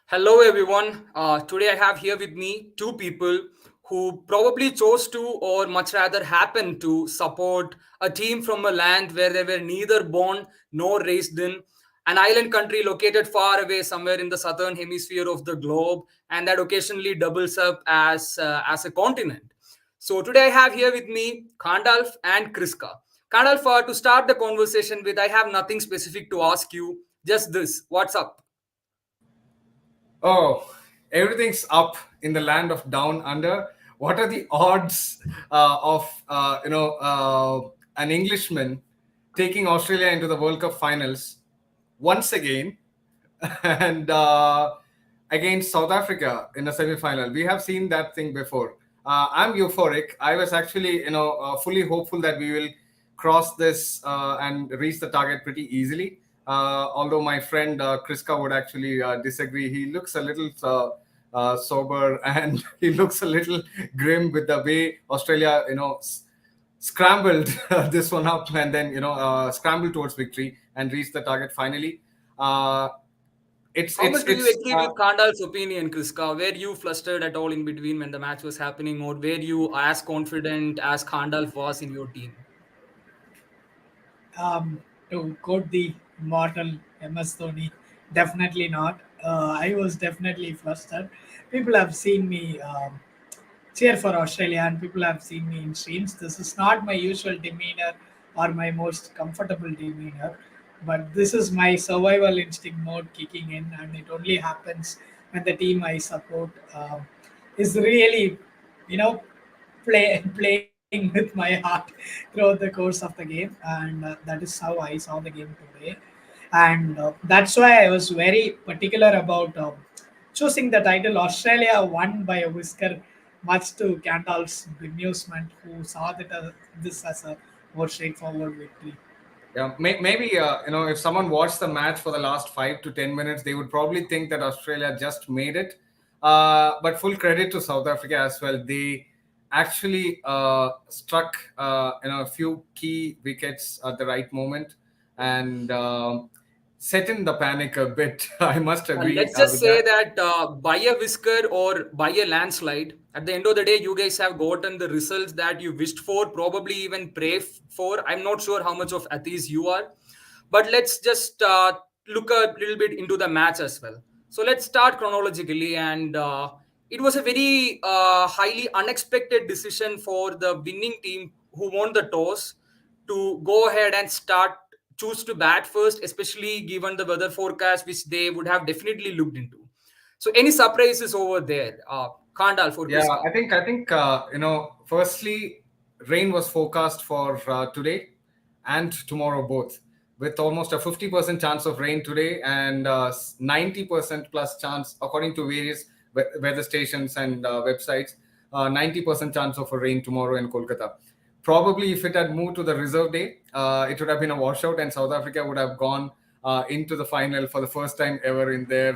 Hello, everyone. Today I have here with me two people who probably chose to, or much rather happened to, support a team from a land where they were neither born nor raised in, an island country located far away somewhere in the southern hemisphere of the globe, and that occasionally doubles up as a continent. So today I have here with me Kandalf and Kriska. Kandalf, to start the conversation with, I have nothing specific to ask you. Just this: what's up? Oh, everything's up in the land of down under. What are the odds of an Englishman taking Australia into the World Cup finals once again, and against South Africa in a semi-final? We have seen that thing before. I'm euphoric. I was actually, fully hopeful that we will cross this and reach the target pretty easily. Although my friend Kriska would actually disagree. He looks a little sober and he looks a little grim with the way Australia, scrambled this one up and then scrambled towards victory and reached the target finally. Uh, How much do you it's agree with Kandal's opinion, Kriska? Were you flustered at all in between when the match was happening, or were you as confident as Kandal was in your team? To quote the immortal MS Dhoni, definitely not. I was definitely flustered. People have seen me cheer for Australia, and people have seen me in streams. This is not my usual demeanor or my most comfortable demeanor, but this is my survival instinct mode kicking in, and it only happens when the team I support is really, you know, playing with my heart throughout the course of the game, and that is how I saw the game today, and that's why I was very particular about choosing the title. Australia won by a whisker, much to Candal's bemusement, who saw this as a more straightforward victory. Yeah, maybe if someone watched the match for the last 5 to 10 minutes, they would probably think that Australia just made it. But full credit to South Africa as well. They actually struck a few key wickets at the right moment and set in the panic a bit. I must agree Let's just with say that. that by a whisker or by a landslide, at the end of the day, you guys have gotten the results that you wished for, probably even pray for. I'm not sure how much of atheist you are, but let's just look a little bit into the match as well. So let's start chronologically, and it was a very highly unexpected decision for the winning team who won the toss to go ahead and start choose to bat first, especially given the weather forecast, which they would have definitely looked into. So, any surprises over there? Kandal for Yeah, Kriska. I think firstly, rain was forecast for today and tomorrow both, with almost a 50% chance of rain today and 90% plus chance, according to various weather stations and websites, 90% chance of a rain tomorrow in Kolkata. Probably, if it had moved to the reserve day, it would have been a washout, and South Africa would have gone into the final for the first time ever in their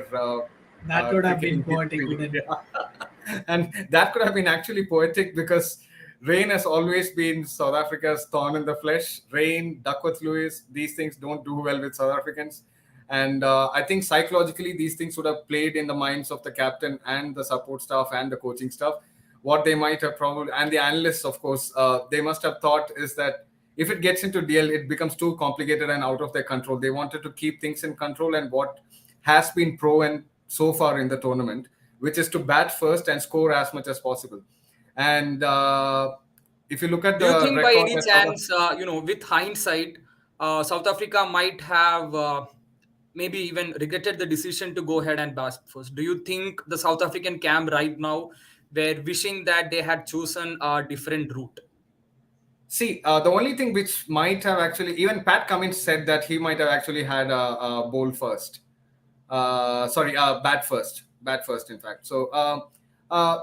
That would have been cricketing poetic, history. wouldn't it? And that could have been actually poetic because rain has always been South Africa's thorn in the flesh. Rain, Duckworth Lewis, these things don't do well with South Africans. And I think psychologically, these things would have played in the minds of the captain and the support staff and the coaching staff. What they might have probably, and the analysts, of course, they must have thought is that if it gets into DL, it becomes too complicated and out of their control. They wanted to keep things in control, and what has been proven so far in the tournament, which is to bat first and score as much as possible. And if you look at Do you the think, by record any that chance, with hindsight, South Africa might have maybe even regretted the decision to go ahead and bat first? Do you think the South African camp right now were wishing that they had chosen a different route? see, the only thing which might have actually, even Pat Cummins said that he might have actually had a bowl first. Sorry, bat first, in fact. So,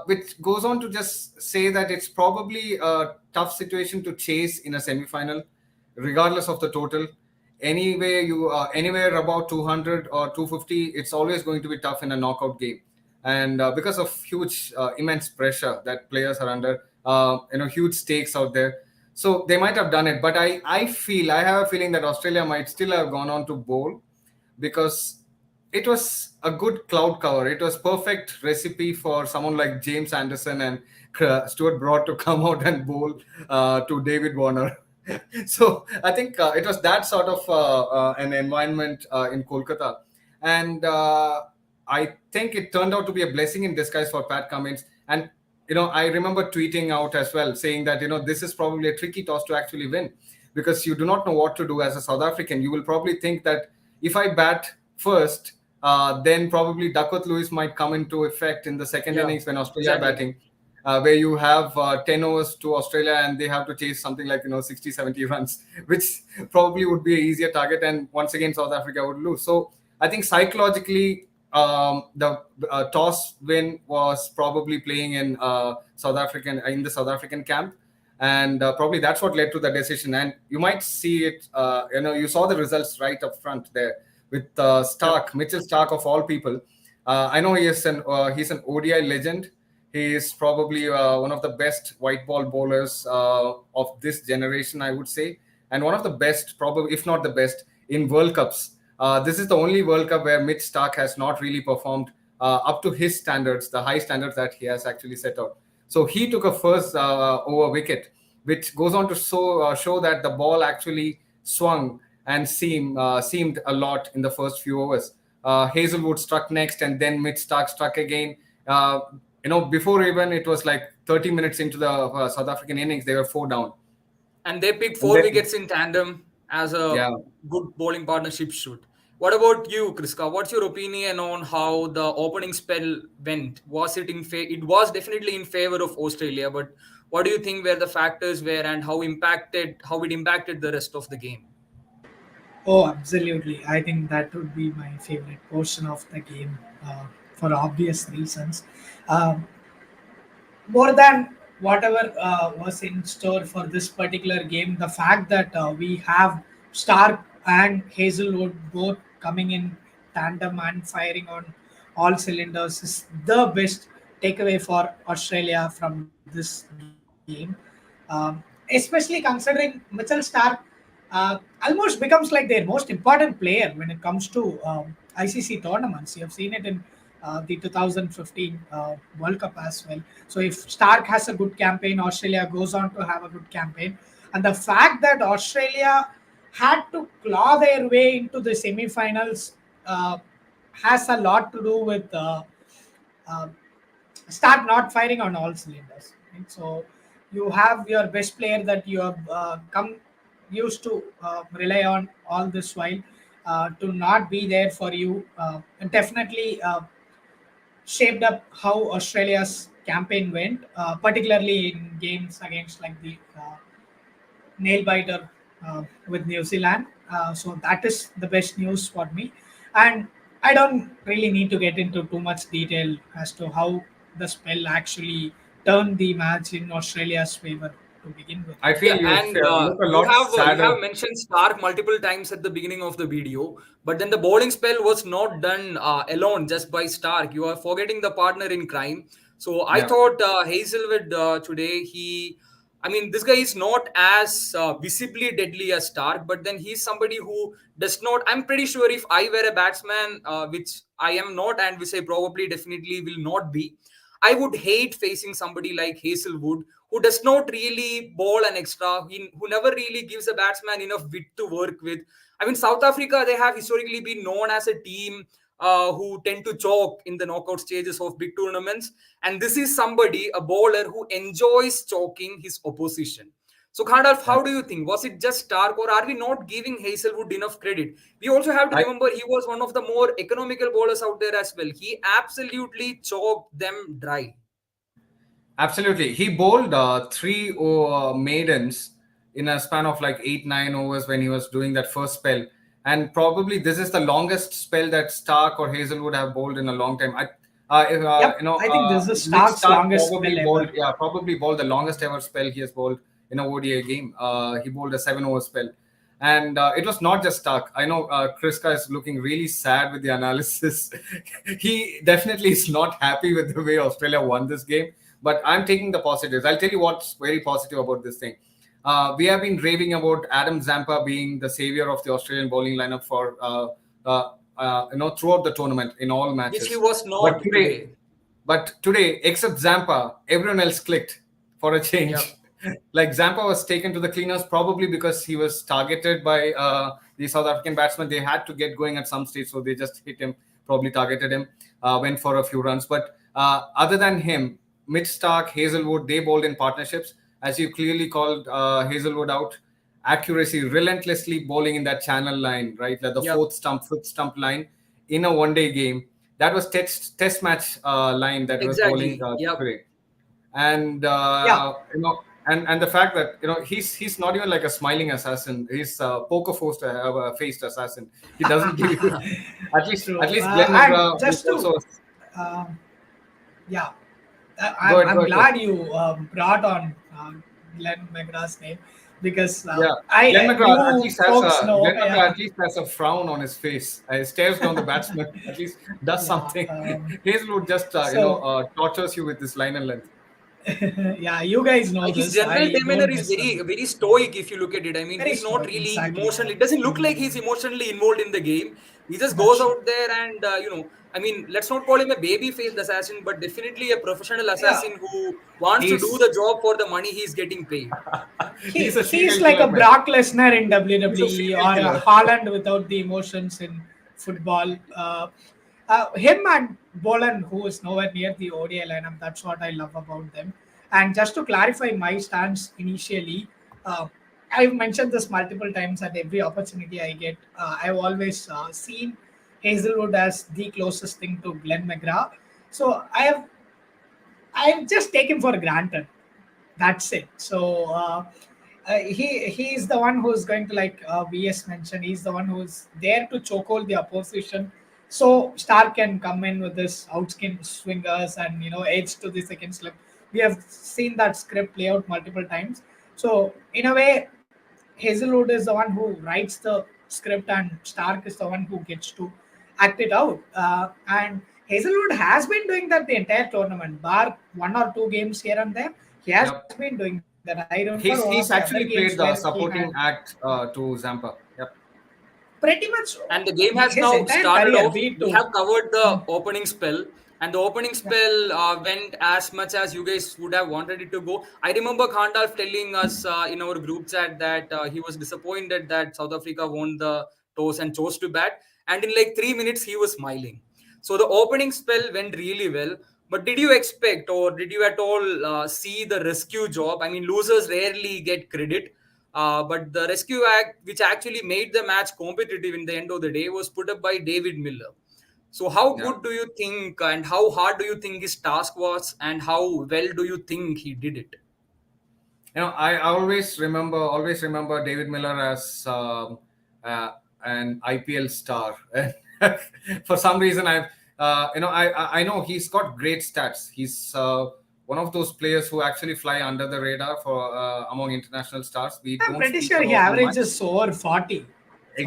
which goes on to just say that it's probably a tough situation to chase in a semi-final, regardless of the total. Anyway, you are anywhere about 200 or 250, it's always going to be tough in a knockout game, and because of huge, immense pressure that players are under, huge stakes out there. So they might have done it, but I have a feeling that Australia might still have gone on to bowl because it was a good cloud cover. It was perfect recipe for someone like James Anderson and Stuart Broad to come out and bowl to David Warner. So I think it was that sort of an environment in Kolkata, and I think it turned out to be a blessing in disguise for Pat Cummins. And I remember tweeting out as well, saying that this is probably a tricky toss to actually win, because you do not know what to do as a South African. You will probably think that if I bat first, then probably Duckworth Lewis might come into effect in the second Yeah, innings when Australia are exactly. batting, where you have 10 overs to Australia and they have to chase something like 60, 70 runs, which probably would be an easier target. And once again, South Africa would lose. So I think psychologically, the toss win was probably playing in the South African camp, and probably that's what led to the decision. And you might see it. You saw the results right up front there with Yep. Mitchell Stark of all people. I know he's an ODI legend. He is probably one of the best white ball bowlers of this generation, I would say, and one of the best, probably if not the best, in World Cups. This is the only World Cup where Mitch Stark has not really performed up to his standards, the high standards that he has actually set out. So he took a first over wicket, which goes on to show that the ball actually swung and seemed a lot in the first few overs. Hazelwood struck next, and then Mitch Stark struck again. Uh, Before even it was like 30 minutes into the South African innings, they were four down. And they picked And four then, wickets in tandem as a yeah, good bowling partnership should. What about you, Kriska? What's your opinion on how the opening spell went? Was it it was definitely in favor of Australia, but what do you think were the factors were and how it impacted the rest of the game? Oh, absolutely. I think that would be my favorite portion of the game for obvious reasons. Um, More than whatever was in store for this particular game, the fact that we have Stark and Hazelwood both coming in tandem and firing on all cylinders is the best takeaway for Australia from this game. Especially considering Mitchell Stark almost becomes like their most important player when it comes to ICC tournaments. You have seen it in the 2015 World Cup as well. So if Stark has a good campaign, Australia goes on to have a good campaign. And the fact that Australia had to claw their way into the semi-finals has a lot to do with uh, start not firing on all cylinders. Right? So you have your best player that you have come used to rely on all this while to not be there for you. Definitely shaped up how Australia's campaign went, particularly in games against like the nail biter with New Zealand. So that is the best news for me. And I don't really need to get into too much detail as to how the spell actually turned the match in Australia's favor to begin with. I feel Yeah, and look a lot you sadder. have mentioned Stark multiple times at the beginning of the video, but then the bowling spell was not done alone just by Stark. You are forgetting the partner in crime. So I Yeah, thought Hazelwood today I mean, this guy is not as visibly deadly as Stark, but then he's somebody who does not. I'm pretty sure if I were a batsman, which I am not, and which I probably definitely will not be, I would hate facing somebody like Hazelwood who does not really bowl an extra, who never really gives a batsman enough width to work with. I mean, South Africa, they have historically been known as a team who tend to choke in the knockout stages of big tournaments. And this is somebody, a bowler, who enjoys choking his opposition. So, Khandalf, yeah. how do you think? Was it just Stark, or are we not giving Hazelwood enough credit? We also have to I remember he was one of the more economical bowlers out there as well. He absolutely choked them dry. Absolutely. He bowled three maidens in a span of like 8, 9 overs when he was doing that first spell. And probably this is the longest spell that Stark or Hazelwood have bowled in a long time. Yep, I think this is Mitch Stark's Stark longest spell ever. probably bowled the longest ever spell he has bowled in a ODI game. He bowled a 7 over spell. And it was not just Stark. I know Kriska is looking really sad with the analysis. He definitely is not happy with the way Australia won this game, but I'm taking the positives. I'll tell you what's very positive about this thing. We have been raving about Adam Zampa being the savior of the Australian bowling lineup for throughout the tournament in all which he matches. was But not today, today. except Zampa, everyone else clicked for a Yep. change. Like Zampa was taken to the cleaners probably because he was targeted by the South African batsman. They had to get going at some stage, so they just hit him, probably targeted him, went for a few runs. But other than him, Mitch Stark, Hazelwood, they bowled in partnerships. As you clearly called Hazelwood out, accuracy, relentlessly bowling in that channel line, right? Like the Yep. fourth stump, fifth stump line in a one-day game. That was test match line that he was bowling Exactly. Yep. today. And Yeah. and the fact that he's not even like a smiling assassin. He's a poker faced assassin. He doesn't give you at True. least Glenn And McGrath was just to, also. um, yeah, Go I'm ahead. glad you brought on Glenn McGrath's name because Yeah, you folks know, Glenn McGrath yeah, at least has a frown on his face. Stares down the batsman. At least does yeah. something. Hazelwood just So tortures you with this line and length. yeah, you guys know His this. general I demeanor don't is miss him. very stoic if you look at it. I mean, Very he's not stoic, really exactly. emotional. It doesn't look like he's emotionally involved in the game. He just That's goes true. out there and I mean, let's not call him a baby faced assassin, but definitely a professional Yeah, assassin who wants to do He's the job for the money he's getting paid. he's a he's serial like a killer, man. Brock Lesnar in He's a WWE serial or a killer. Haaland without the emotions in football. Him and Bolan, who is nowhere near the ODI lineup, that's what I love about them. And just to clarify my stance initially, uh, I've mentioned this multiple times at every opportunity I get. I've always seen Hazelwood as the closest thing to Glenn McGrath. So I've just taken for granted. That's it. So he's the one who's going to, like VS mentioned, he's the one who's there to chokehold the opposition. So Stark can come in with this outskin swingers and edge to the second slip. We have seen that script play out multiple times. So in a way, Hazelwood is the one who writes the script, and Stark is the one who gets to act it out. And Hazelwood has been doing that the entire tournament, bar one or two games here and there. He has Yep. been doing that. I remember one of the other He's games actually where he played the had supporting act to Zampa. Yep. pretty much And the game has his now entire started career, off. be it We to have covered the opening spell, and the opening yeah, spell went as much as you guys would have wanted it to go. I remember Khandalf telling us in our group chat that he was disappointed that South Africa won the toss and chose to bat, and in like 3 minutes he was smiling. So the opening spell went really well. But did you expect, or did you at all see the rescue job? I mean, losers rarely get credit. But the rescue act, which actually made the match competitive in the end of the day, was put up by David Miller. So, how Yeah. good do you think, and how hard do you think his task was, and how well do you think he did it? I always remember David Miller as uh, an IPL star. For some reason, I know he's got great stats. He's one of those players who actually fly under the radar for among international stars. We I'm don't pretty speak sure he about him much. averages over 40 for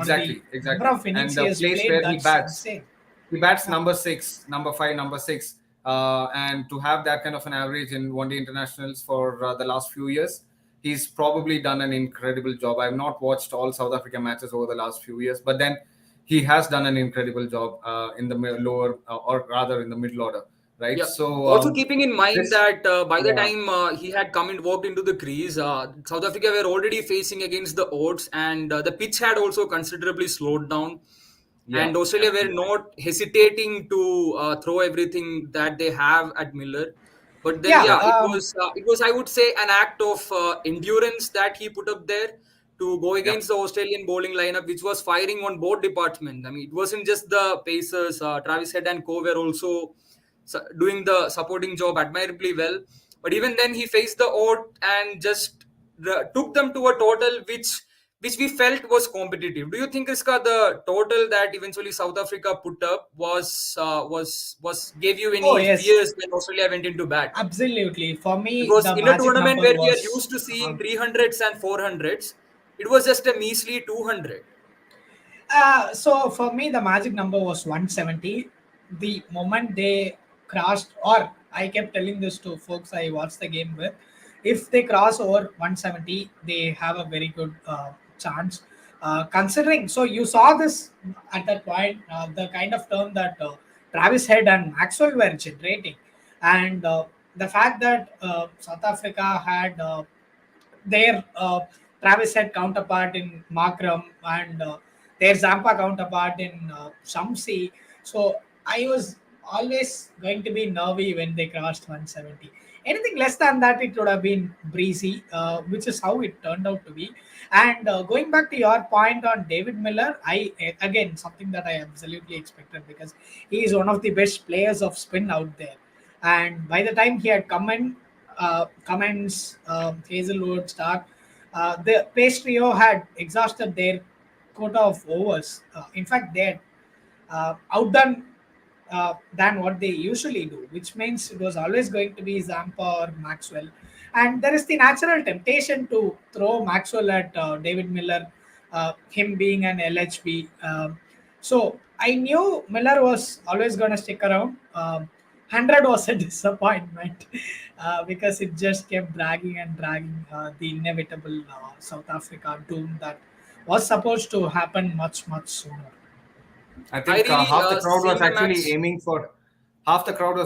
the number Exactly. of innings And he the has place played. where he That's bats, insane. he bats Yeah. number six, number five, number six. And to have that kind of an average in one day internationals for the last few years, he's probably done an incredible job. I've not watched all South African matches over the last few years, but then he has done an incredible job in the lower, or rather in the middle order, right? Yeah. So Also keeping in mind this, that by the yeah, time he had come and walked into the crease, South Africa were already facing against the odds, and the pitch had also considerably slowed down. yeah, And yeah, Australia were not hesitating to throw everything that they have at Miller. But then, Yeah. yeah, it was I would say an act of endurance that he put up there to go yeah. against the Australian bowling lineup, which was firing on both departments. I mean, it wasn't just the pacers. Travis Head and Co were also doing the supporting job admirably well. But even then, he faced the odd and just took them to a total which we felt was competitive. Do you think, Iska, the total that eventually South Africa put up was gave you Oh any yes, fears when Australia went into bat? absolutely. For me, Because the in a magic tournament number where we are was. used to seeing 300s and 400s, it was just a measly 200. So for me, the magic number was 170. The moment they crossed, or I kept telling this to folks I watched the game with, if they cross over 170, they have a very good chance. Considering, so you saw this at that point, the kind of term that Travis Head and Maxwell were generating, and the fact that South Africa had their Travis Head counterpart in Markram and their Zampa counterpart in Shamsi. So I was always going to be nervy when they crossed 170. Anything less than that, it would have been breezy, which is how it turned out to be. And going back to your point on David Miller, again something that I absolutely expected because he is one of the best players of spin out there. And by the time he had Cummins, Hazelwood, Stark, the pace trio had exhausted their quota of overs. In fact, they had outdone than what they usually do, which means it was always going to be Zampa or Maxwell. And there is the natural temptation to throw Maxwell at David Miller, him being an LHB. So I knew Miller was always going to stick around. 100 was a disappointment because it just kept dragging and dragging the inevitable South Africa doom that was supposed to happen much, much sooner. I I think really half the crowd was seen the match.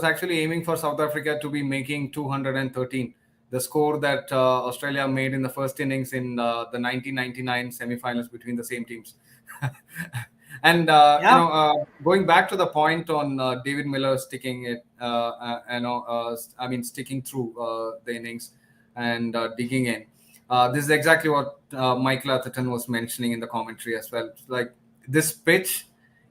actually aiming for South Africa to be making 213, the score that Australia made in the first innings in the 1999 semi-finals between the same teams. And Yeah. going back to the point on David Miller sticking it, sticking through the innings and digging in. This is exactly what Michael Atherton was mentioning in the commentary as well. Like this pitch,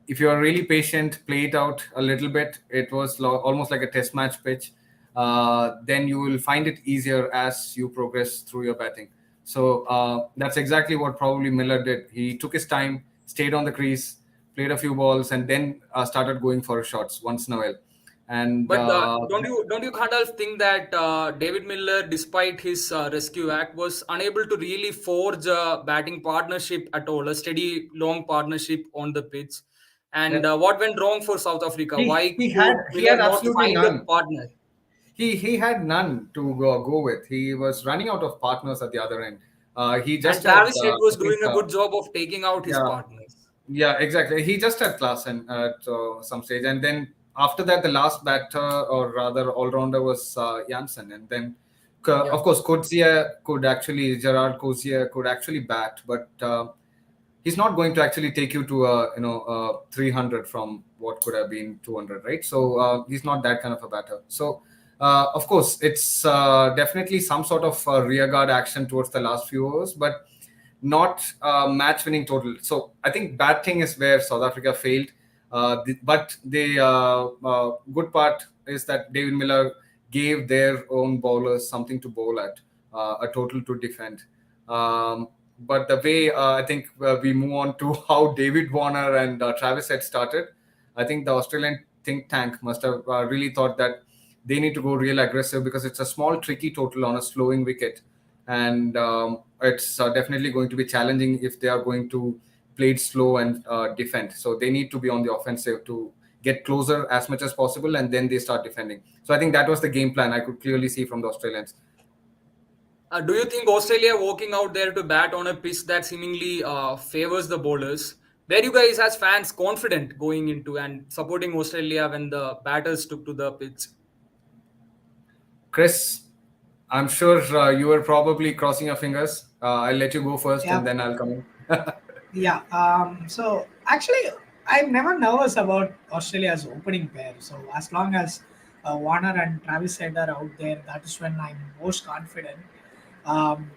if you are really patient, play it out a little bit. It was almost like a test match pitch. Then you will find it easier as you progress through your batting. So that's exactly what probably Miller did. He took his time, stayed on the crease, played a few balls, and then started going for shots once in a while. And But don't you kind of think that David Miller, despite his rescue act, was unable to really forge a batting partnership at all, a steady long partnership on the pitch? And what went wrong for South Africa? he Why he had could he had Miller not absolutely find a none. partner? He had none to go with. He was running out of partners at the other end. He And just had, Travis Head was I think, doing a good job of taking out his yeah, partners. yeah, exactly. He just had class and at some stage, and then after that, the last batter or rather all rounder was Janssen, and then Yeah. of course Gerard Cozier could actually bat, but he's not going to actually take you to 300 from what could have been 200, right? So he's not that kind of a batter. So of course it's definitely some sort of rearguard action towards the last few overs, but not match winning total. So I think batting is where South Africa failed. But the good part is that David Miller gave their own bowlers something to bowl at, a total to defend. But the way I think we move on to how David Warner and Travis had started, I think the Australian think tank must have really thought that they need to go real aggressive because it's a small, tricky total on a slowing wicket. And it's definitely going to be challenging if they are going to play it slow and defend. So they need to be on the offensive to get closer as much as possible, and then they start defending. So I think that was the game plan I could clearly see from the Australians. Do you think Australia walking out there to bat on a pitch that seemingly favors the bowlers? Were you guys as fans confident going into and supporting Australia when the batters took to the pitch? Chris, I'm sure you were probably crossing your fingers. I'll let you go first, Yeah. and then I'll come in. Yeah. So actually, I'm never nervous about Australia's opening pair. So as long as Warner and Travis Head are out there, that is when I'm most confident. Um,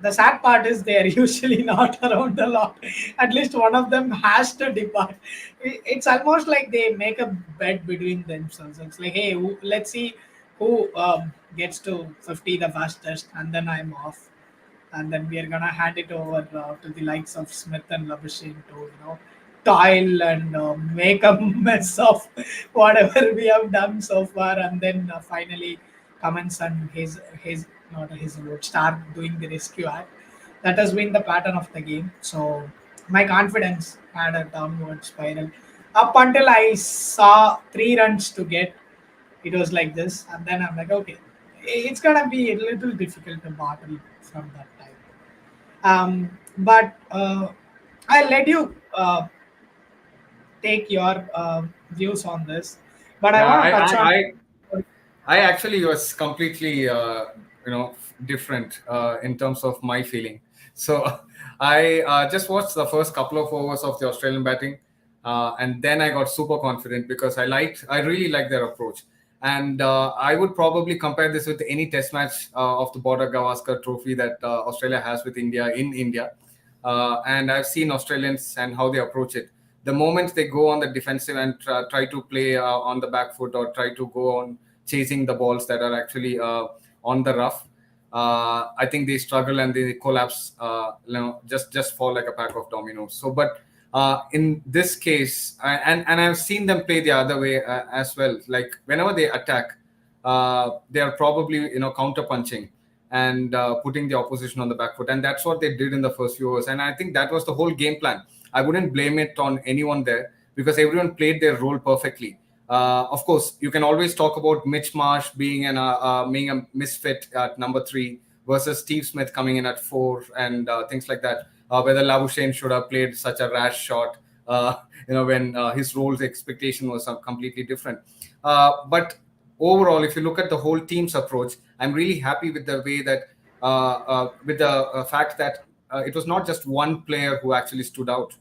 the sad part is they are usually not around a lot. At least one of them has to depart. It's almost like they make a bet between themselves. It's like, hey, let's see who gets to 50 the fastest, and then I'm off, and then we are gonna hand it over to the likes of Smith and Labuschagne to toil and make a mess of whatever we have done so far, and then finally Cummins and his not his would start doing the rescue act. That has been the pattern of the game. So my confidence had a downward spiral up until I saw 3 runs to get. It was like this, and then I'm like, okay, it's gonna be a little difficult to battle from that time. But I'll let you take your views on this, but I Yeah, want to touch on. I actually was completely, different in terms of my feeling. So I just watched the first couple of overs of the Australian batting, and then I got super confident because I really liked their approach. And I would probably compare this with any test match of the Border Gavaskar Trophy that Australia has with India in India. And I've seen Australians and how they approach it. The moment they go on the defensive and try to play on the back foot or try to go on chasing the balls that are actually on the rough, I think they struggle and they collapse. Just fall like a pack of dominoes. So, but in this case, and I've seen them play the other way as well. Like whenever they attack, they are probably counter punching and putting the opposition on the back foot, and that's what they did in the first few overs. And I think that was the whole game plan. I wouldn't blame it on anyone there because everyone played their role perfectly. Of course, you can always talk about Mitch Marsh being a misfit at number 3 versus Steve Smith coming in at 4 and things like that. Whether Labuschagne should have played such a rash shot, when his role's expectation was completely different. But overall, if you look at the whole team's approach, I'm really happy with the way that, with the fact that it was not just one player who actually stood out.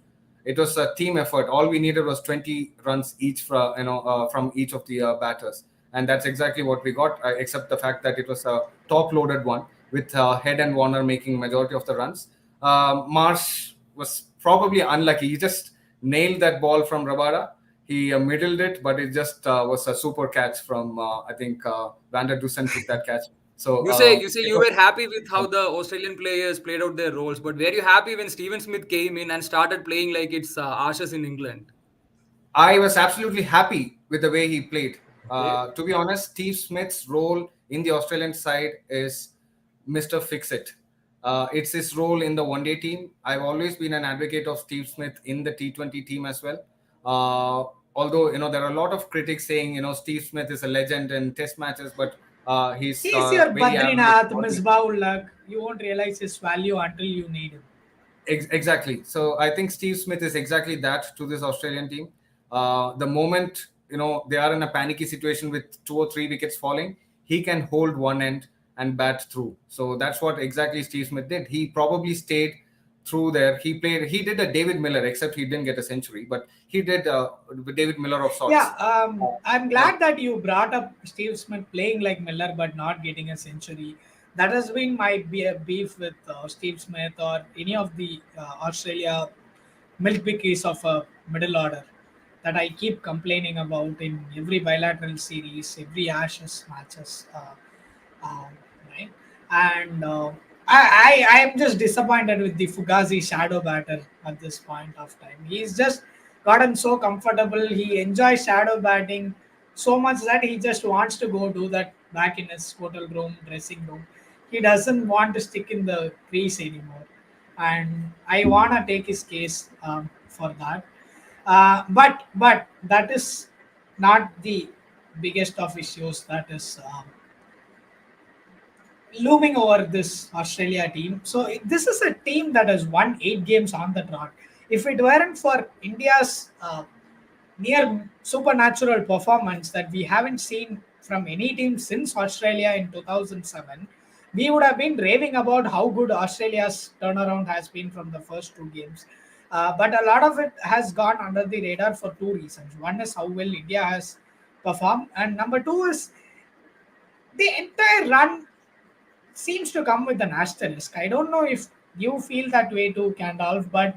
It was a team effort. All we needed was 20 runs each from each of the batters, and that's exactly what we got. Except the fact that it was a top-loaded one with Head and Warner making majority of the runs. Marsh was probably unlucky. He just nailed that ball from Rabada. He middled it, but it just was a super catch from I think Van der Dusen took that catch. So You say it you was. were happy with how the Australian players played out their roles, but were you happy when Steven Smith came in and started playing like it's Ashes in England? I was absolutely happy with the way he played. Okay. To be honest, Steve Smith's role in the Australian side is Mr. Fix It. It's his role in the one day team. I've always been an advocate of Steve Smith in the T20 team as well. Although, there are a lot of critics saying, Steve Smith is a legend in test matches, but he's He's your very average. Badrinath, Misbah Luck. You won't realize his value until you need him. Exactly. So I think Steve Smith is exactly that to this Australian team. The moment they are in a panicky situation with 2 or 3 wickets falling, he can hold one end and bat through. So that's what exactly Steve Smith did. He probably stayed through there. He played. He did a David Miller, except he didn't get a century, but he did David Miller of Yeah, sorts. I'm Yeah. glad that you brought up Steve Smith playing like Miller but not getting a century. That has been my beef with Steve Smith or any of the Australia milk bikkies of a middle order that I keep complaining about in every bilateral series, every Ashes matches. Um, right? And I am just disappointed with the Fugazi shadow batter at this point of time. He's just gotten so comfortable. He enjoys shadow batting so much that he just wants to go do that back in his hotel room, dressing room. He doesn't want to stick in the crease anymore. And I want to take his case for that. But that is not the biggest of issues that is looming over this Australia team. So this is a team that has won 8 games on the trot. If it weren't for India's near supernatural performance that we haven't seen from any team since Australia in 2007, we would have been raving about how good Australia's turnaround has been from the first 2 games. But a lot of it has gone under the radar for 2 reasons. One is how well India has performed, and number two is the entire run seems to come with an asterisk. I don't know if you feel that way too, Candolph, but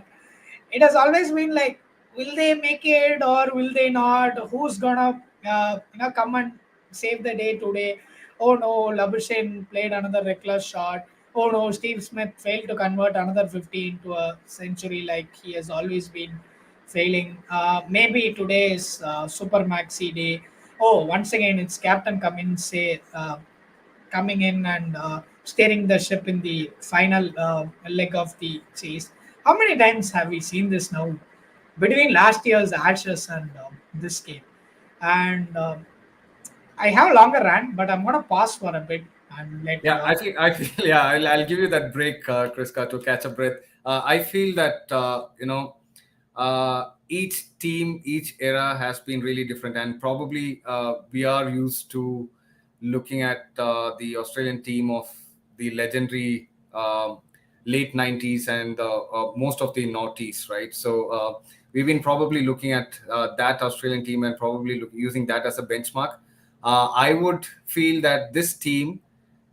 it has always been like, will they make it or will they not? Who's gonna, come and save the day today? Oh no, Labuschagne played another reckless shot. Oh no, Steve Smith failed to convert another 50 into a century like he has always been failing. Maybe today is Super Maxi Day. Oh, once again, it's Captain Cummins coming in and steering the ship in the final leg of the chase. How many times have we seen this now between last year's Ashes and this game? And I have a longer rant, but I'm going to pause for a bit. and let Yeah, you I up. feel, I feel, yeah, I'll give you that break, Kriska, to catch a breath. I feel that, each team, each era has been really different, and probably we are used to looking at the Australian team of the legendary late 90s and most of the noughties, right? So we've been probably looking at that Australian team and probably using that as a benchmark. I would feel that this team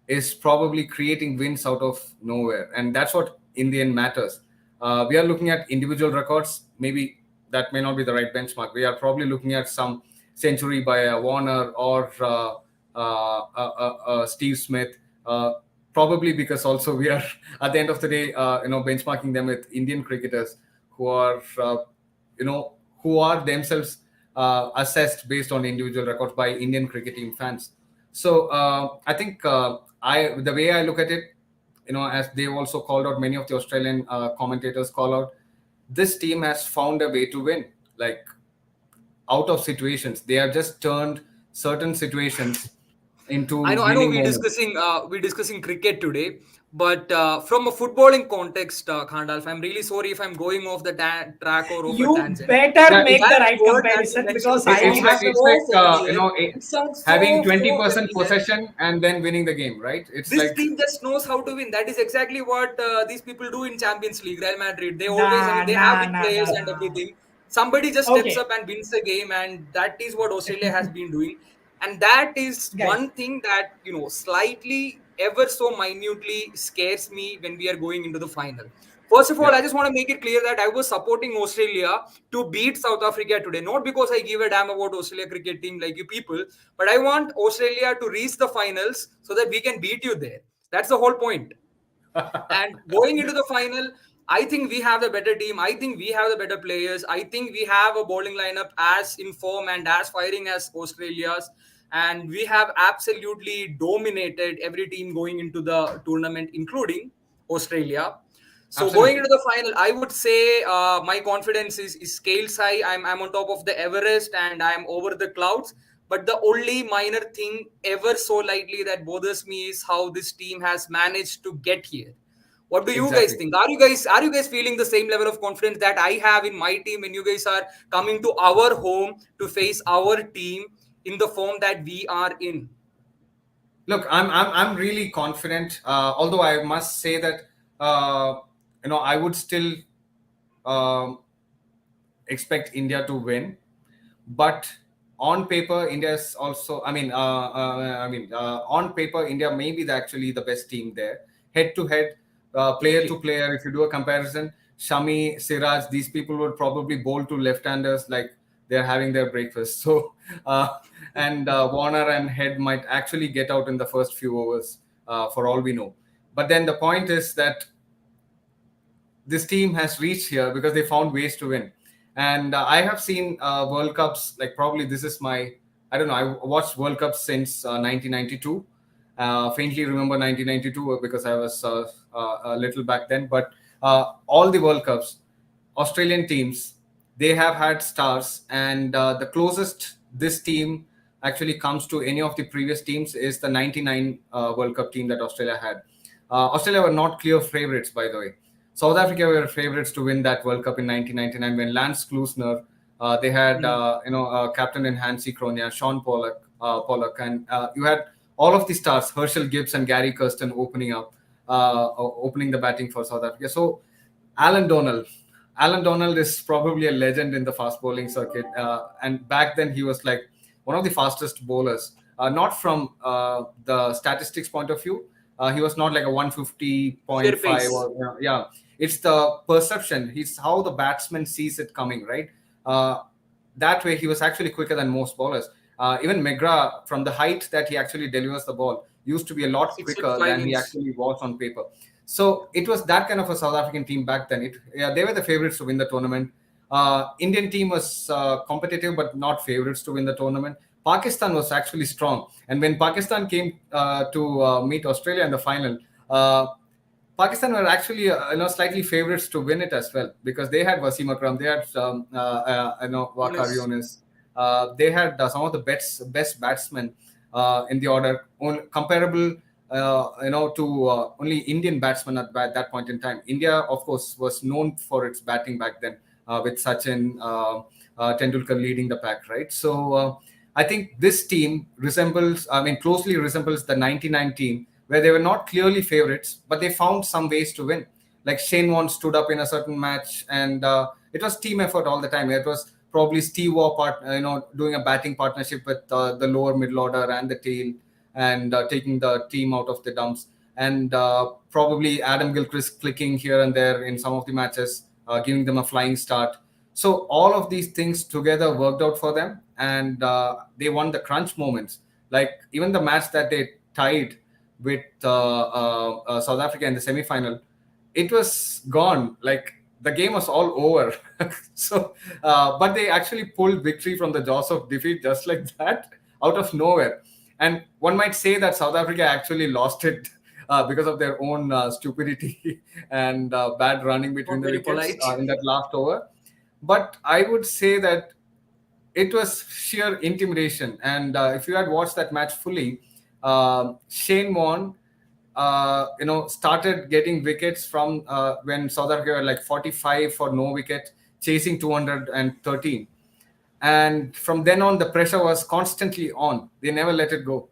is probably creating wins out of nowhere, and that's what in the end matters. We are looking at individual records. Maybe that may not be the right benchmark. We are probably looking at some century by Warner or Steve Smith. Probably because also we are at the end of the day, benchmarking them with Indian cricketers who are, who are themselves assessed based on individual records by Indian cricket team fans. So I think the way I look at it, as they also called out, many of the Australian commentators call out, this team has found a way to win, like out of situations. They have just turned certain situations into I know winning moments. we're discussing cricket today, but from a footballing context, Khandalf, I'm really sorry if I'm going off the track or off a You tangent. better Yeah, make the That right word that you comparison mentioned, because I it's like have so it's like familiar. It sounds having so 20% familiar. possession and then winning the game, right? It's This like team just knows how to win. That is exactly what these people do in Champions League. Real Madrid, they always, I nah mean, they have nah big nah players nah and nah. everything. Somebody just steps Okay, up and wins the game, and that is what Australia has been doing. And that is guys. one thing that, slightly, ever so minutely scares me when we are going into the final. First of all, yeah. I just want to make it clear that I was supporting Australia to beat South Africa today. Not because I give a damn about Australia cricket team like you people, but I want Australia to reach the finals so that we can beat you there. That's the whole point. And going into the final, I think we have the better team. I think we have the better players. I think we have a bowling lineup as in form and as firing as Australia's. And we have absolutely dominated every team going into the tournament, including Australia. So going Absolutely. into the final, I would say my confidence is scales high. I'm on top of the Everest and I'm over the clouds. But the only minor thing ever so lightly that bothers me is how this team has managed to get here. What do you guys Exactly. think? Are you guys feeling the same level of confidence that I have in my team when you guys are coming to our home to face our team in the form that we are in? Look, I'm really confident. Although I must say that I would still um, expect India to win, but on paper, India is also. On paper, India may be actually the best team there. Head to head, player to Okay. player. If you do a comparison, Shami, Siraj, these people would probably bowl to left-handers like they're having their breakfast. So, and Warner and Head might actually get out in the first few overs, for all we know. But then the point is that this team has reached here because they found ways to win. And I have seen World Cups, like probably this is my, I don't know, I watched World Cups since 1992. Faintly remember 1992 because I was a little back then. But all the World Cups, Australian teams, they have had stars. And the closest this team actually comes to any of the previous teams is the 99 World Cup team that Australia had. Australia were not clear favorites, by the way. South Africa were favorites to win that World Cup in 1999 when Lance Klusner, they had Hmm. captain in Hansi Kronia, Sean Pollock, and you had all of the stars, Herschel Gibbs and Gary Kirsten opening the batting for South Africa. So Alan Donald. Alan Donald is probably a legend in the fast bowling circuit. And back then, he was like one of the fastest bowlers. Not from the statistics point of view. He was not like a Sheer 150.5 pace. or, yeah. It's the perception. He's how the batsman sees it coming, right? Uh, that way, he was actually quicker than most bowlers. Even McGrath, from the height that he actually delivers the ball, used to be a lot Six foot quicker five than he inch. actually was on paper. So it was that kind of a South African team back then. Yeah, they were the favorites to win the tournament. Indian team was competitive, but not favorites to win the tournament. Pakistan was actually strong, and when Pakistan came to meet Australia in the final, Pakistan were actually slightly favorites to win it as well because they had Wasim Akram, they had Waqar Yunus. Yunus, they had some of the best batsmen in the order, comparable to only Indian batsmen at that point in time. India, of course, was known for its batting back then, with Sachin, Tendulkar leading the pack, right? So I think this team closely resembles the '99 team, where they were not clearly favorites, but they found some ways to win. Like Shane Warne stood up in a certain match, and it was team effort all the time. It was probably Steve Waugh doing a batting partnership with the lower middle order and the tail, and taking the team out of the dumps, and probably Adam Gilchrist clicking here and there in some of the matches, giving them a flying start. So all of these things together worked out for them, and they won the crunch moments. Like even the match that they tied with South Africa in the semi-final, it was gone. Like the game was all over. So, but they actually pulled victory from the jaws of defeat just like that, out of nowhere. And one might say that South Africa actually lost it because of their own stupidity and bad running between Not the very wickets polite. in that last over. But I would say that it was sheer intimidation. And if you had watched that match fully, Shane Warne, started getting wickets from when South Africa were like 45 for no wicket, chasing 213. And from then on, the pressure was constantly on. They never let it go.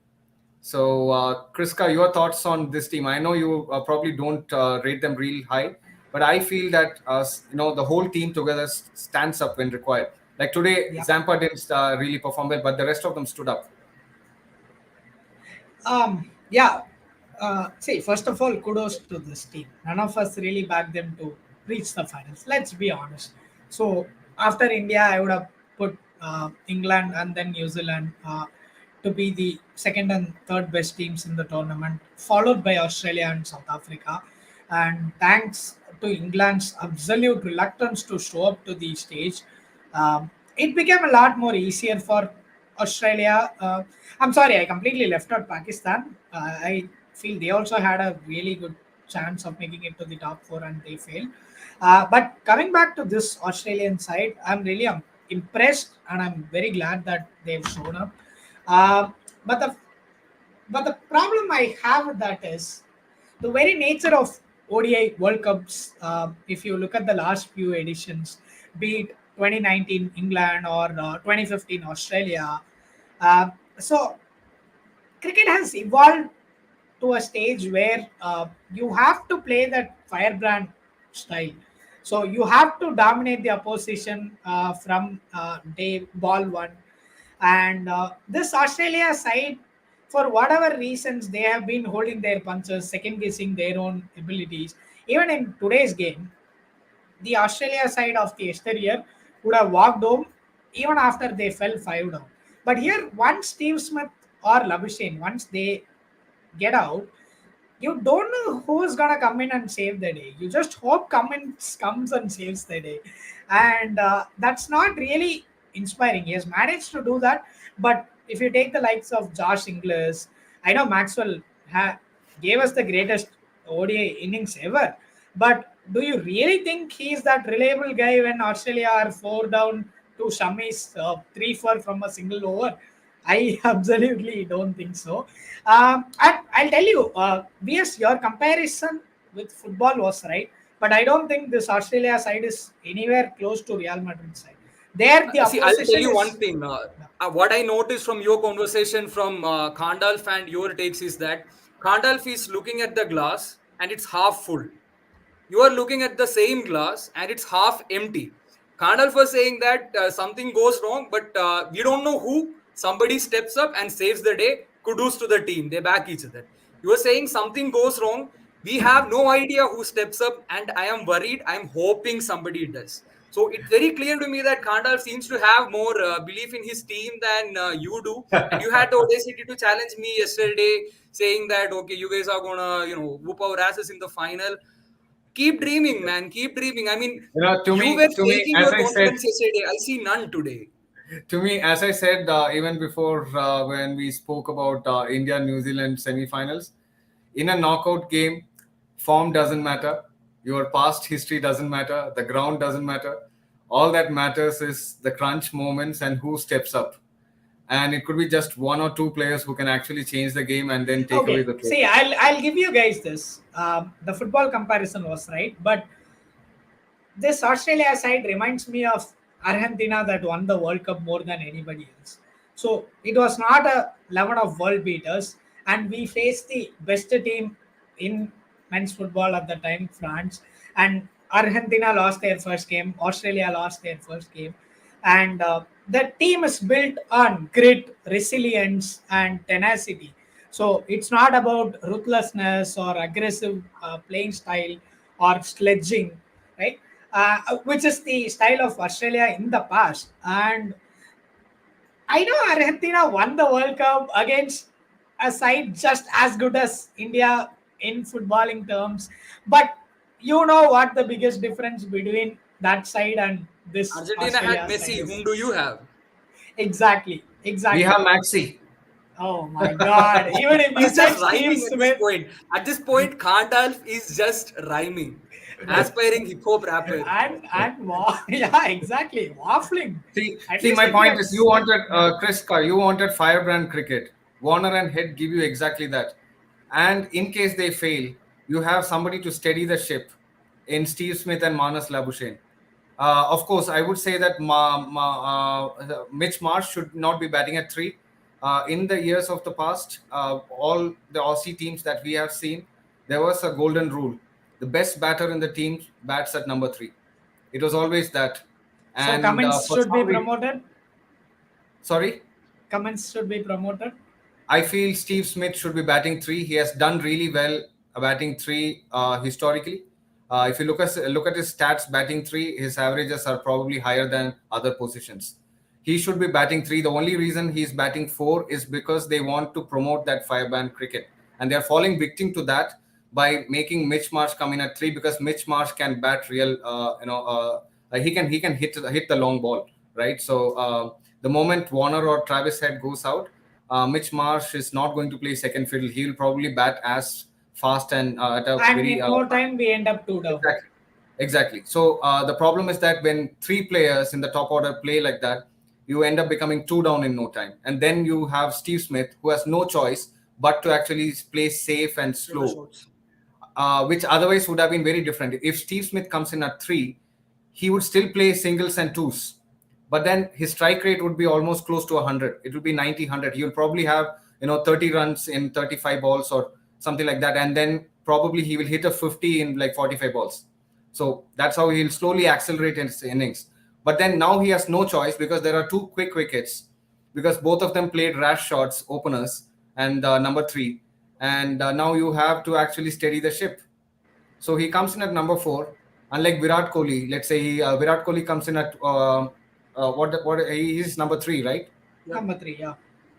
So, Kriska, your thoughts on this team? I know you probably don't rate them real high, but I feel that the whole team together stands up when required. Like today, Yeah. Zampa didn't really perform well, but the rest of them stood up. Yeah. See, first of all, kudos to this team. None of us really backed them to reach the finals. Let's be honest. So after India, I would have put England and then New Zealand to be the second and third best teams in the tournament, followed by Australia and South Africa. And thanks to England's absolute reluctance to show up to the stage, it became a lot more easier for Australia. I'm sorry, I completely left out Pakistan. I feel they also had a really good chance of making it to the top four and they failed. But coming back to this Australian side, I'm really impressed and I'm very glad that they've shown up. Uh, but the problem I have with that is the very nature of ODI World Cups. If you look at the last few editions, be it 2019 England or 2015 Australia, uh, so cricket has evolved to a stage where you have to play that firebrand style. So you have to dominate the opposition from day ball one. And this Australia side, for whatever reasons, they have been holding their punches, second guessing their own abilities. Even in today's game, the Australia side of the exterior would have walked home even after they fell 5 down. But here, once Steve Smith or Labuschagne, once they get out, you don't know who's gonna come in and save the day. You just hope Cummins comes and saves the day, and that's not really inspiring. He has managed to do that, but if you take the likes of Josh Inglis, I know Maxwell gave us the greatest ODI innings ever, but do you really think he's that reliable guy when Australia are 4 down to Shami's 3-4 from a single over? I absolutely don't think so. And I'll tell you, yes, your comparison with football was right, but I don't think this Australia side is anywhere close to Real Madrid side. There, the See, I'll tell opposition you one is. thing. What I noticed from your conversation from Kandalf and your takes is that Kandalf is looking at the glass and it's half full. You are looking at the same glass and it's half empty. Kandalf was saying that something goes wrong, but we don't know who. Somebody steps up and saves the day. Kudos to the team. They back each other. You were saying something goes wrong. We have no idea who steps up, and I am worried. I'm hoping somebody does. So it's very clear to me that Kandalf seems to have more belief in his team than you do. And you had the audacity to challenge me yesterday, saying that okay, you guys are gonna whoop our asses in the final. Keep dreaming, man. Keep dreaming. I mean, To you me, were to me, shaking as your I said, confidence yesterday. I see none today. as I said, even before when we spoke about India New Zealand semi-finals, in a knockout game, form doesn't matter. Your past history doesn't matter. The ground doesn't matter. All that matters is the crunch moments and who steps up. and it could be just one or two players who can actually change the game and then take away Okay, the see, trophy. I'll give you guys this. The football comparison was right, but this Australia side reminds me of Argentina that won the World Cup more than anybody else. So it was not a 11 of world beaters, and we faced the best team in men's football at the time, France, and Argentina lost their first game. Australia lost their first game, and the team is built on grit, resilience, and tenacity. So it's not about ruthlessness or aggressive playing style or sledging, right? Which is the style of Australia in the past. And I know Argentina won the World Cup against a side just as good as India in footballing terms. But you know what the biggest difference between that side and this Argentina had Australia side Messi. is? Whom do you have? Exactly. We Exactly. have Maxi. Oh my God. Even if you He's said just Steve rhyming at this Smith, point. At this point, Kandalf is just rhyming. Aspiring hip hop rapper. yeah, exactly. Waffling. At See, least my if you point had, is, you wanted yeah. Chris Carr, you wanted firebrand cricket. Warner and Head give you exactly that. And in case they fail, you have somebody to steady the ship in Steve Smith and Manas Labuschagne. Of course, I would say that Mitch Marsh should not be batting at three. In the years of the past, all the Aussie teams that we have seen, there was a golden rule. The best batter in the team bats at number three. It was always that. So And Cummins for should be some reason, promoted. sorry, Cummins should be promoted. I feel Steve Smith should be batting three. He has done really well batting three historically. If you look at his stats, batting three, his averages are probably higher than other positions. He should be batting three. The only reason he's batting four is because they want to promote that five-band cricket, and they are falling victim to that by making Mitch Marsh come in at three, because Mitch Marsh can bat real. He can hit the long ball, right? So the moment Warner or Travis Head goes out, Mitch Marsh is not going to play second fiddle. He will probably bat as fast and at a And very in no time, we end up two down. exactly. Exactly. So the problem is that when three players in the top order play like that, you end up becoming two down in no time. And then you have Steve Smith, who has no choice but to actually play safe and Save the slow, shots. which otherwise would have been very different. If Steve Smith comes in at three, he would still play singles and twos, but then his strike rate would be almost close to 100. It would be 90, 100. He will probably have 30 runs in 35 balls or something like that, and then probably he will hit a 50 in like 45 balls. So that's how he'll slowly accelerate his innings. But then now he has no choice because there are two quick wickets, because both of them played rash shots, openers, and number three. And now you have to actually steady the ship. So he comes in at number four. Unlike Virat Kohli, let's say Virat Kohli comes in at what he is number three, right? Yep. Number three, yeah.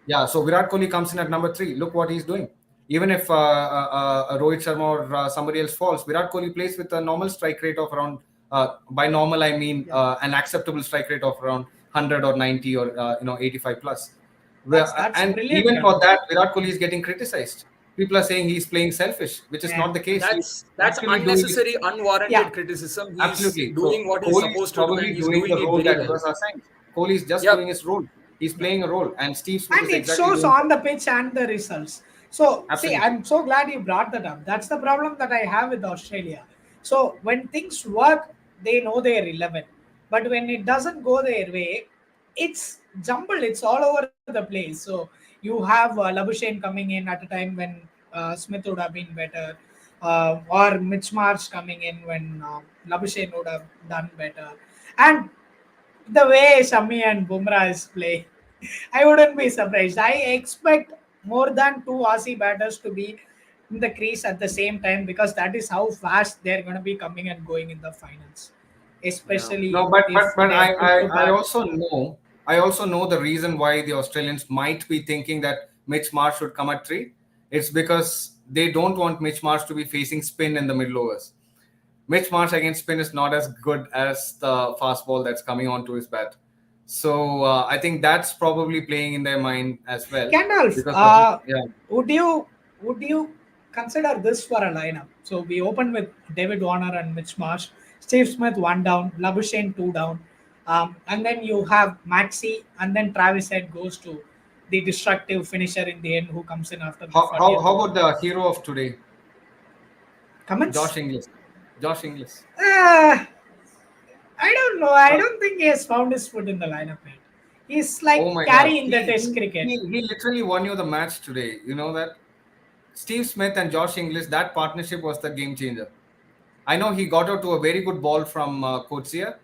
Yeah. So Virat Kohli comes in at number three. Look what he's doing. Even if Rohit Sharma or somebody else falls, Virat Kohli plays with a normal strike rate of around. By normal, I mean an acceptable strike rate of around 100 or 90 or 85 plus. That's And brilliant, even for Karan. that, Virat Kohli is getting criticized. People are saying he's playing selfish, which is Yeah. not the case. He's That's actually doing his. unnecessary, unwarranted Yeah. criticism. He's Absolutely. doing So what he's Kohli is supposed to do, and probably he's doing doing the it role very that well. others are saying. Kohli is just doing Yep. his role. He's Yeah. playing a role, and Steve Smith And is it exactly shows doing on that. the pitch and the results. So, see, Absolutely. I'm so glad you brought that up. That's the problem that I have with Australia. So, when things work, they know they're 11. But when it doesn't go their way, it's jumbled. It's all over the place. So, you have Labuschagne coming in at a time when Smith would have been better, or Mitch Marsh coming in when Labuschagne would have done better. And the way Shami and Bumrah is playing, I wouldn't be surprised. I expect more than two Aussie batters to be in the crease at the same time, because that is how fast they're going to be coming and going in the finals, Yeah. especially No, but if but but they're I put I, to I bat. also know I also know the reason why the Australians might be thinking that Mitch Marsh should come at three. It's because they don't want Mitch Marsh to be facing spin in the middle overs. Mitch Marsh against spin is not as good as the fastball that's coming onto his bat. So I think that's probably playing in their mind as well. Gandalf, Because yeah, would you consider this for a lineup? So we open with David Warner and Mitch Marsh, Steve Smith one down, Labuschagne two down, and then you have Maxi, and then Travis Head goes to the destructive finisher in the end who comes in after the How 40th about over. the hero of today, Comments? Josh Inglis? Josh Inglis. Uh, I don't know. I Uh, don't think he has found his foot in the lineup yet. He's oh like my God, carrying the test cricket. he literally won you the match today. You know that Steve Smith and Josh Inglis, that partnership was the game changer. I know he got out to a very good ball from Coetzee,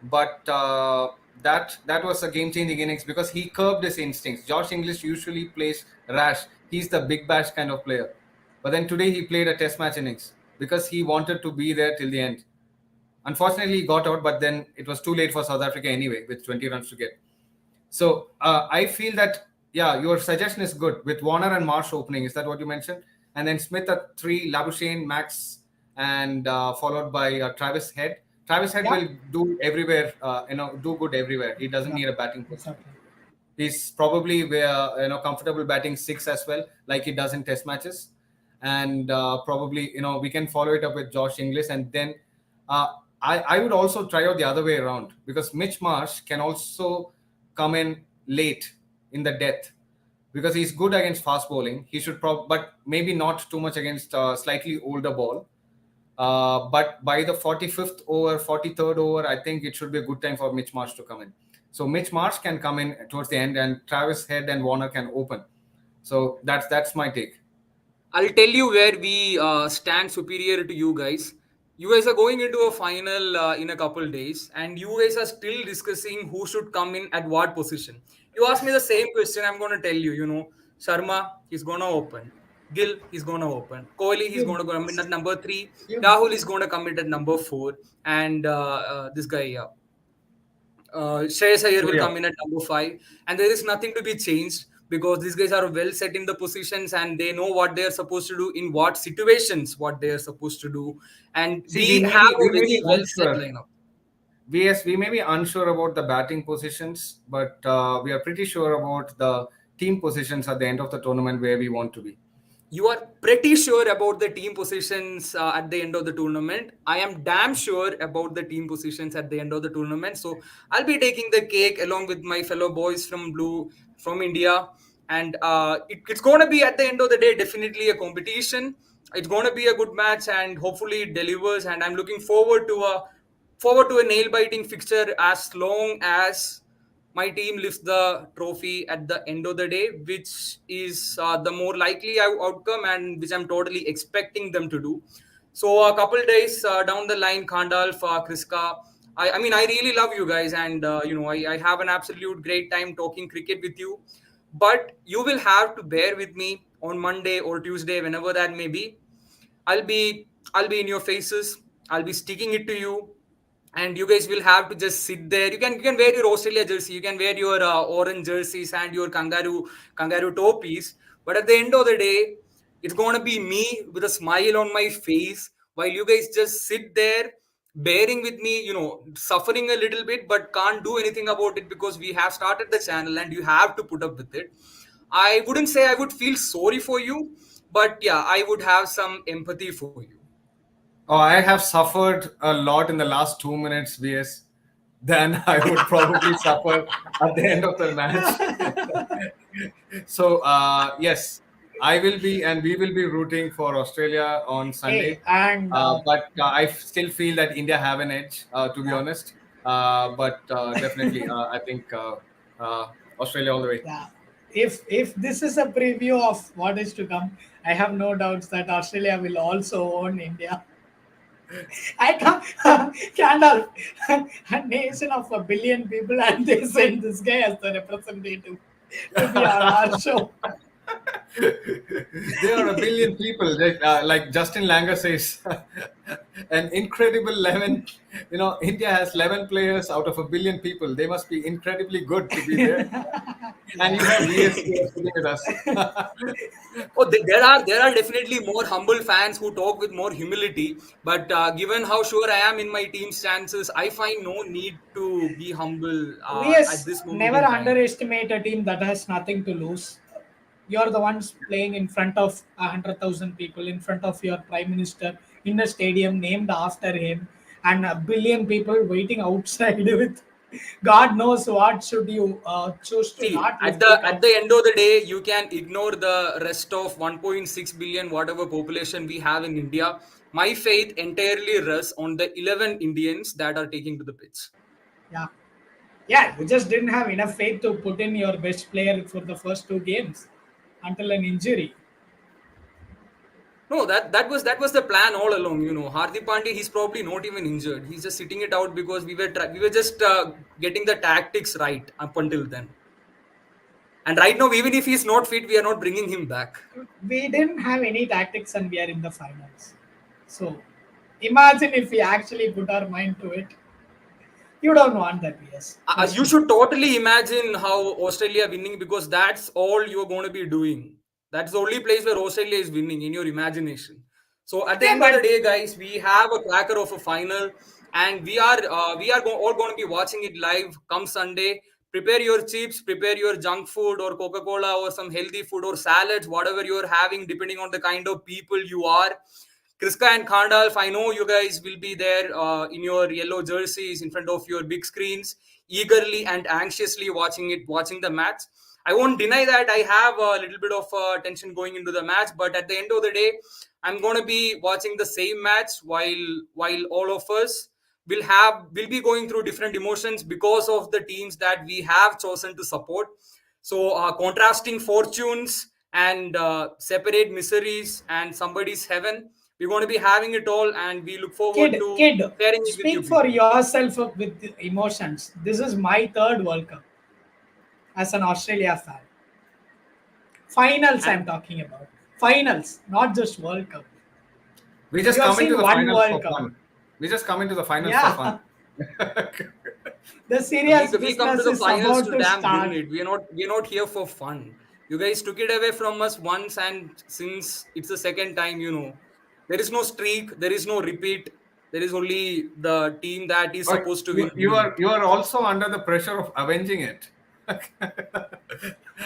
but that was a game-changing innings because he curbed his instincts. Josh Inglis usually plays rash. He's the big bash kind of player, but then today he played a Test match innings because he wanted to be there till the end. Unfortunately, he got out, but then it was too late for South Africa anyway, with 20 runs to get. So I feel that yeah, your suggestion is good with Warner and Marsh opening. Is that what you mentioned? And then Smith at three, Labuschagne, Max, and followed by Travis Head. Travis Head Yeah, will do everywhere. Do good everywhere. He doesn't yeah, need a batting coach. exactly. He's probably comfortable batting six as well, like he does in Test matches, and probably we can follow it up with Josh Inglis, and then uh, I would also try out the other way around because Mitch Marsh can also come in late in the death because he's good against fast bowling. He should but maybe not too much against slightly older ball. But by the 45th over, 43rd over, I think it should be a good time for Mitch Marsh to come in. So Mitch Marsh can come in towards the end, and Travis Head and Warner can open. So that's my take. I'll tell you where we stand superior to you guys. You guys are going into a final in a couple days, and you guys are still discussing who should come in at what position. You asked me the same question. I'm going to tell you. Sharma, he's going to open. Gill, he's going to open. Kohli, he's going to come in at number three. You, Rahul is going to come in at number four. And this guy, Shreyas Iyer will Surya. come in at number five, and there is nothing to be changed because these guys are well set in the positions and they know what they are supposed to do in what situations, what they are supposed to do, and See, we have we a may be very well set unsure. lineup. We may be unsure about the batting positions, but we are pretty sure about the team positions at the end of the tournament where we want to be. You are pretty sure about the team positions at the end of the tournament. I am damn sure about the team positions at the end of the tournament. So I'll be taking the cake along with my fellow boys from Blue, from India. And it's going to be at the end of the day definitely a competition. It's going to be a good match, and hopefully it delivers. And I'm looking forward to a nail biting fixture as long as my team lifts the trophy at the end of the day, which is the more likely outcome and which I'm totally expecting them to do. So a couple days down the line, Khandalf, Kriska, I mean, I really love you guys, and I have an absolute great time talking cricket with you. But you will have to bear with me on Monday or Tuesday, whenever that may be. I'll be in your faces. I'll be sticking it to you, and you guys will have to just sit there. You can wear your Australia jersey, you can wear your orange jerseys and your kangaroo topies, but at the end of the day, it's gonna be me with a smile on my face while you guys just sit there bearing with me, suffering a little bit, but can't do anything about it because we have started the channel and you have to put up with it. I wouldn't say I would feel sorry for you, but yeah, I would have some empathy for you. Oh, I have suffered a lot in the last 2 minutes, VS, than I would probably suffer at the end of the match. So, yes, I will be and we will be rooting for Australia on hey, Sunday. and But I still feel that India have an edge, to be yeah, honest. But definitely, I think Australia all the way. yeah. If this is a preview of what is to come, I have no doubts that Australia will also own India. I can't a nation of a billion people, and they send this guy as the representative to be on our show. There are a billion people, like Justin Langer says, an incredible 11. India has 11 players out of a billion people. They must be incredibly good to be there. And you Yeah. have VS here sitting with us. Oh, there are definitely more humble fans who talk with more humility. But given how sure I am in my team's chances, I find no need to be humble We at this moment never in time. underestimate a team that has nothing to lose. You're the ones playing in front of 100,000 people, in front of your prime minister, in a stadium named after him, and a billion people waiting outside with. God knows what should you choose to See, not at lift the it at up. the end of the day, you can ignore the rest of 1.6 billion whatever population we have in India. My faith entirely rests on the 11 Indians that are taking to the pitch. Yeah. Yeah, you just didn't have enough faith to put in your best player for the first two games until an injury. No, that was the plan all along. Hardik Pandya, he's probably not even injured. He's just sitting it out because we were just getting the tactics right up until then. And right now, even if he's not fit, we are not bringing him back. We didn't have any tactics and we are in the finals. So imagine if we actually put our mind to it. You don't want that, yes. Trust You me. should totally imagine how Australia winning because that's all you're going to be doing. That's the only place where Australia is winning in your imagination. So at the Yeah, end of the but day, guys, we have a cracker of a final, and we are all going to be watching it live come Sunday. Prepare your chips, prepare your junk food or Coca Cola or some healthy food or salads, whatever you're having, depending on the kind of people you are. Kriska and Khandalf, I know you guys will be there in your yellow jerseys in front of your big screens, eagerly and anxiously watching the match. I won't deny that I have a little bit of tension going into the match, but at the end of the day, I'm going to be watching the same match while all of us will be going through different emotions because of the teams that we have chosen to support. So contrasting fortunes and separate miseries and somebody's heaven. We're going to be having it all, and we look forward to kid, sharing it with you speak for people. yourself with emotions. This is my third World Cup as an Australia fan. Finals, I'm And talking about. Finals, not just World Cup. We just You have come into seen the one finals World for Cup. fun. We just come into the finals for fun. Yeah, the we serious we come to business the is finals about to to damn win start. it. We're not here for fun. You guys took it away from us once, and since it's the second time, there is no streak, there is no repeat. There is only the team that is But supposed to you, win you winning are it. you are also under the pressure of avenging it. No,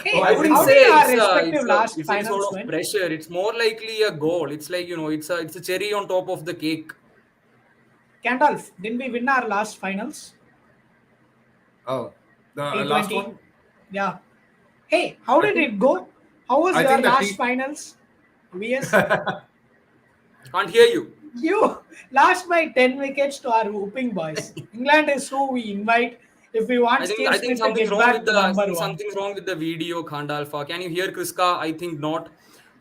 Hey, I I wouldn't think how say did our it's a respective it's a last it's any sort finals of win? pressure. It's more likely a goal. It's like it's a cherry on top of the cake. Gandalf, didn't we win our last finals? oh the last T20? one. Yeah. Hey, how I did think it go? How was I your think the last T. finals? VS? Can't hear you. You lost by 10 wickets to our whooping boys. England is who we invite if we want I think Steve I think Smith to something's get wrong back with to the I number think one. something's wrong with the video, Khandalfa. Can you hear Kriska? I think not.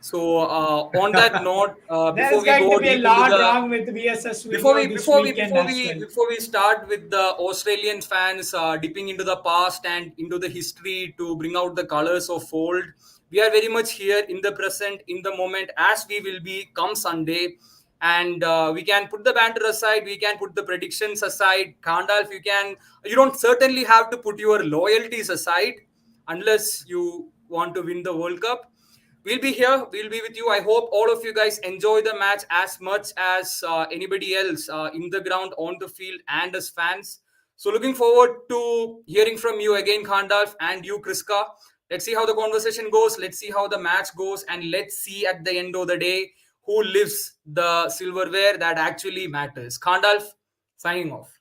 So on that note, There is before we going to go be a deep into lot the wrong with VSS before video we this before we weekend before as we well. before we start with the Australian fans dipping into the past and into the history to bring out the colors of old, we are very much here in the present, in the moment, as we will be come Sunday. And we can put the banter aside, we can put the predictions aside. Kandalf, you don't certainly have to put your loyalties aside unless you want to win the World Cup. We'll be here, we'll be with you. I hope all of you guys enjoy the match as much as anybody else in the ground, on the field, and as fans. So looking forward to hearing from you again, Khandalf, and you, Kriska. Let's see how the conversation goes, let's see how the match goes, and let's see at the end of the day who lives the silverware that actually matters. Khandalf, signing off.